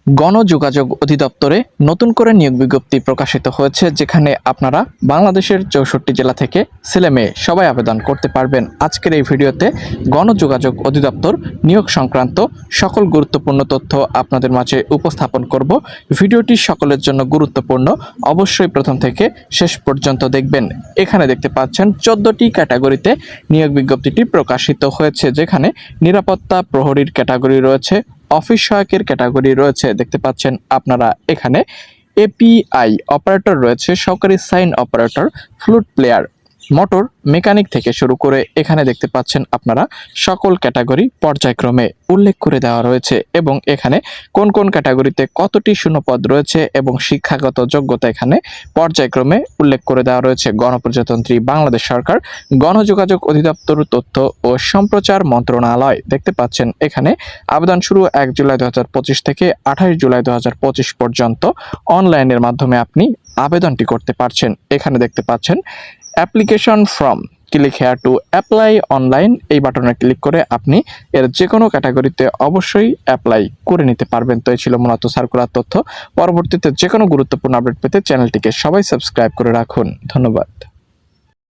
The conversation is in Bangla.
গণযোগাযোগ অধিদপ্তরে নতুন করে নিয়োগ বিজ্ঞপ্তি প্রকাশিত হয়েছে, যেখানে আপনারা বাংলাদেশের 64 জেলা থেকে ছেলেমেয়ে সবাই আবেদন করতে পারবেন। আজকের এই ভিডিওতে গণযোগাযোগ অধিদপ্তর নিয়োগ সংক্রান্ত সকল গুরুত্বপূর্ণ তথ্য আপনাদের মাঝে উপস্থাপন করব। ভিডিওটি সকলের জন্য গুরুত্বপূর্ণ, অবশ্যই প্রথম থেকে শেষ পর্যন্ত দেখবেন। এখানে দেখতে পাচ্ছেন 14টি ক্যাটাগরিতে নিয়োগ বিজ্ঞপ্তিটি প্রকাশিত হয়েছে, যেখানে নিরাপত্তা প্রহরীর ক্যাটাগরি রয়েছে, অফিস সহায়কের ক্যাটাগরি রয়েছে, দেখতে পাচ্ছেন আপনারা এখানে এপিআই অপারেটর রয়েছে, সহকারী sign operator, flute player, motor mechanic থেকে শুরু করে এখানে দেখতে পাচ্ছেন আপনারা সকল ক্যাটাগরি পর্যায়ক্রমে উল্লেখ করে দেওয়া রয়েছে এবং এখানে কোন কোন ক্যাটাগরিতে কতটি শূন্যপদ রয়েছে এবং শিক্ষাগত যোগ্যতা এখানে পর্যায়ক্রমে উল্লেখ করে দেওয়া রয়েছে। গণপ্রজাতন্ত্রী বাংলাদেশ সরকার গণযোগাযোগ অধিদপ্তর তথ্য ও সম্প্রচার মন্ত্রণালয়, দেখতে পাচ্ছেন এখানে আবেদন শুরু 1 জুলাই 2025 থেকে 28 জুলাই 2025 পর্যন্ত অনলাইনের মাধ্যমে আপনি আবেদনটি করতে পারছেন। এখানে দেখতে পাচ্ছেন application form, click here to apply online, এই বাটনে ক্লিক করে আপনি এর যে কোনো ক্যাটাগরিতে অবশ্যই অ্যাপ্লাই করে নিতে পারবেন। তো এই ছিল মূলত সার্কুলার তথ্য। পরবর্তীতে যে কোনো গুরুত্বপূর্ণ আপডেট পেতে চ্যানেলটিকে সবাই সাবস্ক্রাইব করে রাখুন। ধন্যবাদ।